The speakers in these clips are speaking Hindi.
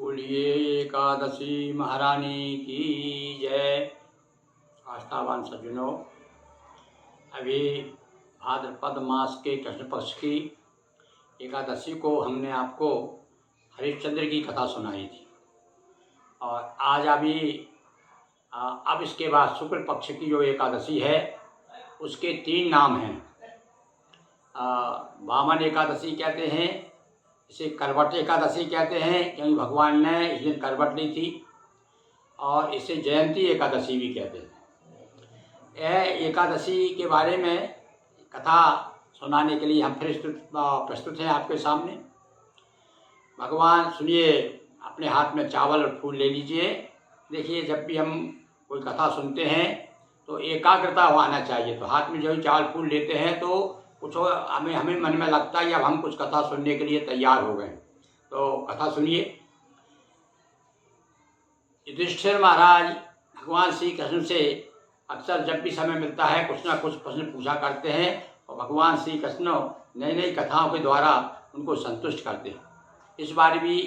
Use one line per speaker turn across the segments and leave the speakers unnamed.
बोलिए एकादशी महारानी की जय। आस्थावान सज्जनों, अभी भाद्रपद मास के कृष्ण पक्ष की एकादशी को हमने आपको हरिश्चंद्र की कथा सुनाई थी और आज अभी अब इसके बाद शुक्ल पक्ष की जो एकादशी है उसके 3 नाम हैं। वामन एकादशी कहते हैं, इसे करवट एकादशी कहते हैं क्योंकि भगवान ने इस दिन करवट ली थी, और इसे जयंती एकादशी भी कहते हैं। यह एकादशी के बारे में कथा सुनाने के लिए हम फिर प्रस्तुत हैं आपके सामने। भगवान सुनिए, अपने हाथ में चावल और फूल ले लीजिए। देखिए, जब भी हम कोई कथा सुनते हैं तो एकाग्रता आना चाहिए। तो हाथ में जो चावल फूल लेते हैं तो कुछ हमें मन में लगता है कि अब हम कुछ कथा सुनने के लिए तैयार हो गए। तो कथा सुनिए। युधिष्ठिर महाराज भगवान श्री कृष्ण से अक्सर जब भी समय मिलता है कुछ ना कुछ प्रश्न पूछा करते हैं और भगवान श्री कृष्ण नई नई कथाओं के द्वारा उनको संतुष्ट करते हैं। इस बार भी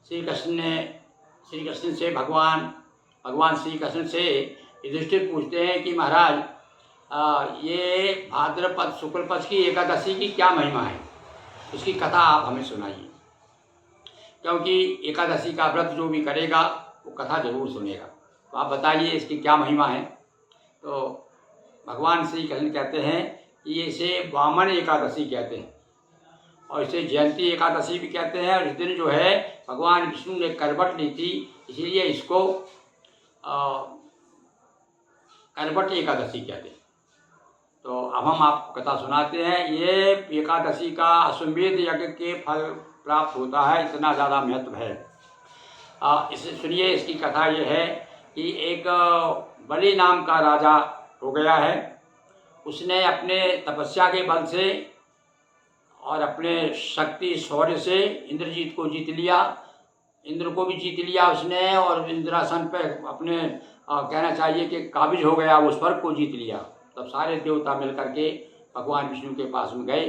श्री कृष्ण से भगवान श्री कृष्ण से युधिष्ठिर पूछते हैं कि महाराज, ये भाद्रपद शुक्ल पक्ष की एकादशी की क्या महिमा है, उसकी कथा आप हमें सुनाइए। क्योंकि एकादशी का व्रत जो भी करेगा वो कथा जरूर सुनेगा। तो आप बताइए इसकी क्या महिमा है। तो भगवान श्री कृष्ण कहते हैं कि इसे वामन एकादशी कहते हैं और इसे जयंती एकादशी भी कहते हैं। और इस दिन जो है भगवान विष्णु ने करवट ली थी, इसीलिए इसको करवट एकादशी कहते हैं। तो अब हम आपको कथा सुनाते हैं। ये एकादशी का अश्वमेध यज्ञ के फल प्राप्त होता है, इतना ज़्यादा महत्व है। इसे सुनिए। इसकी कथा ये है कि एक बलि नाम का राजा हो गया है। उसने अपने तपस्या के बल से और अपने शक्ति शौर्य से इंद्रजीत को जीत लिया। इंद्र को भी जीत लिया उसने, और इंद्रासन पे अपने कहना चाहिए कि काबिज हो गया, वो स्वर्ग को जीत लिया। तब सारे देवता मिल करके भगवान विष्णु के पास में गए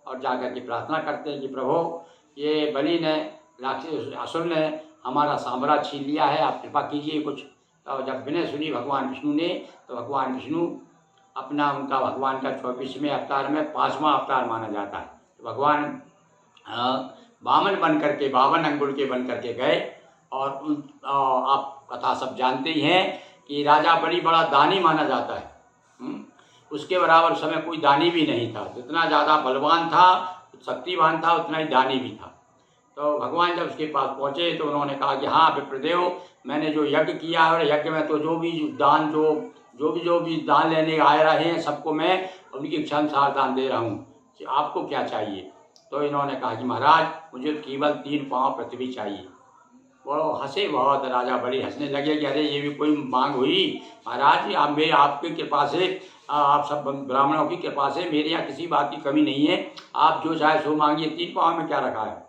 और जाकर के प्रार्थना करते हैं कि प्रभु, ये बलि ने, राक्षस असुर ने हमारा साम्राज्य छीन लिया है, आप कृपा कीजिए कुछ। तो जब विनय सुनी भगवान विष्णु ने, तो भगवान विष्णु उनका भगवान का 24वें अवतार में 5वां अवतार माना जाता है। तो भगवान वामन बन करके 52 अंगुल के बन करके गए। और आप कथा सब जानते ही हैं कि राजा बलि बड़ा दानी माना जाता है। उसके बराबर उस समय कोई दानी भी नहीं था। जितना ज़्यादा बलवान था, शक्तिवान था, उतना ही दानी भी था। तो भगवान जब उसके पास पहुँचे तो उन्होंने कहा कि हाँ विप्रदेव, मैंने जो यज्ञ किया है और यज्ञ में तो जो भी दान लेने आए रहे हैं सबको मैं उनकी इच्छा अनुसार दान दे रहा हूँ, आपको क्या चाहिए। तो इन्होंने कहा कि महाराज, मुझे केवल 3 पाँव पृथ्वी चाहिए। वो हंसे बहुत, राजा बलि हंसने लगे कि अरे ये भी कोई मांग हुई महाराज। आपकी कृपा से, आप सब ब्राह्मणों की कृपा से मेरे यहाँ किसी बात की कमी नहीं है, आप जो चाहे सो मांगिए। 3 पाँव में क्या रखा है।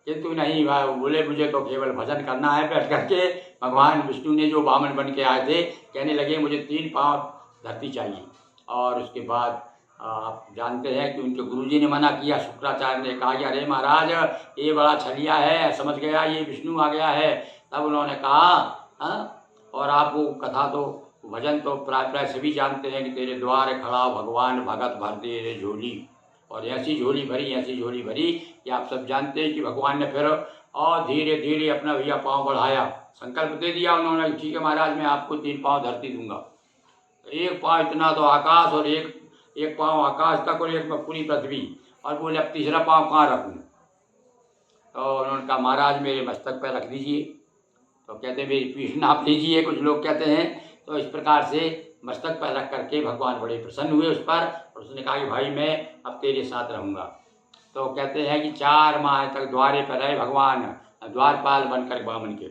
किंतु नहीं, बोले मुझे तो केवल भजन करना है बैठ करके। भगवान विष्णु ने जो वामन बन के आए थे, कहने लगे मुझे 3 पाँव धरती चाहिए। और उसके बाद आप जानते हैं कि उनके गुरुजी ने मना किया। शुक्राचार्य ने कहा कि अरे महाराज, ये बड़ा छलिया है, समझ गया ये विष्णु आ गया है। तब उन्होंने कहा और आप वो कथा तो भजन तो प्राय सभी जानते हैं कि तेरे द्वार खड़ा भगवान भगत भर दे रे झोली। और ऐसी झोली भरी कि आप सब जानते हैं कि भगवान ने फिर और धीरे धीरे अपना भैया पाँव बढ़ाया, संकल्प दे दिया उन्होंने, ठीक है महाराज, मैं आपको 3 पाँव धरती दूंगा। तो 1 पाँव इतना तो आकाश, और एक पाँव आकाश तक, और एक पूरी पृथ्वी। और बोले अब तीसरा पाँव कहाँ रखूँ। तो उन्होंने कहा महाराज मेरे मस्तक पर रख दीजिए। तो कहते मेरी पीठ नाप लीजिए, कुछ लोग कहते हैं। तो इस प्रकार से मस्तक पर रख करके भगवान बड़े प्रसन्न हुए उस पर, और उसने कहा कि भाई मैं अब तेरे साथ रहूँगा। तो कहते हैं कि 4 माह तक द्वारे पर रहे भगवान, द्वारपाल बनकर वामन के।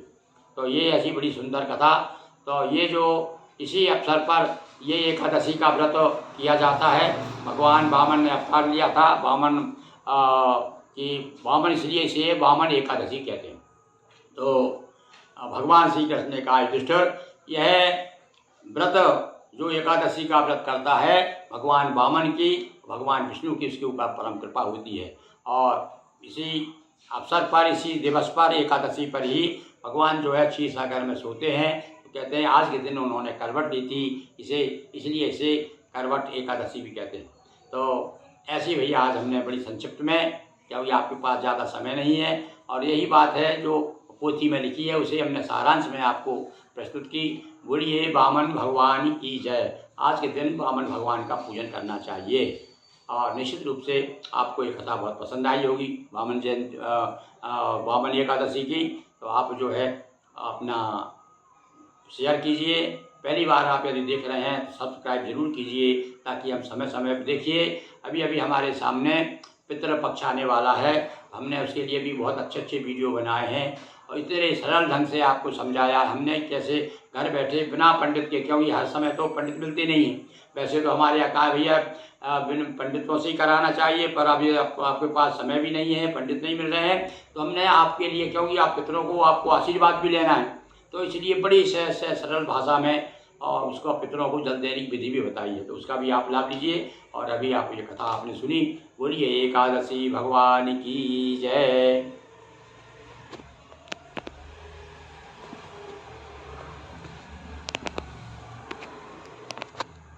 तो ये ऐसी बड़ी सुंदर कथा। तो ये जो इसी अवसर पर ये एकादशी का व्रत किया जाता है। भगवान वामन ने अवतार लिया था। वामन इसलिए इसे वामन एकादशी कहते हैं। तो भगवान श्री कृष्ण ने कहा युधिष्ठिर, यह व्रत जो एकादशी का व्रत करता है भगवान वामन की, भगवान विष्णु की उसके ऊपर परम कृपा होती है। और इसी अवसर पर, इसी दिवस पर, एकादशी पर ही भगवान जो है क्षीर सागर में सोते हैं। तो कहते हैं आज के दिन उन्होंने करवट ली थी, इसलिए इसे करवट एकादशी भी कहते हैं। तो ऐसी भैया आज हमने बड़ी संक्षिप्त में, क्योंकि आपके पास ज़्यादा समय नहीं है, और यही बात है जो पोथी में लिखी है उसे हमने सारांश में आपको प्रस्तुत की। बोलिए वामन भगवान की जय। आज के दिन वामन भगवान का पूजन करना चाहिए, और निश्चित रूप से आपको ये कथा बहुत पसंद आई होगी वामन एकादशी की। तो आप जो है अपना शेयर कीजिए। पहली बार आप यदि देख रहे हैं तो सब्सक्राइब जरूर कीजिए, ताकि हम समय समय पर देखिए। अभी अभी हमारे सामने पितृपक्ष आने वाला है, हमने उसके लिए भी बहुत अच्छे अच्छे वीडियो बनाए हैं, और इतने सरल ढंग से आपको समझाया हमने कैसे घर बैठे बिना पंडित के, क्योंकि हर समय तो पंडित मिलते नहीं हैं। वैसे तो हमारे यहाँ कहा भैया बिन पंडितों से ही कराना चाहिए, पर अभी आपके पास समय भी नहीं है, पंडित नहीं मिल रहे हैं, तो हमने आपके लिए, क्योंकि आप पितरों को आपको आशीर्वाद भी लेना है, तो इसलिए बड़ी सहज से सरल भाषा में और उसको पितरों को जल देने की विधि भी बताई है, तो उसका भी आप लाभ लीजिए। और अभी आप ये कथा आपने सुनी, बोलिए एकादशी भगवान की जय।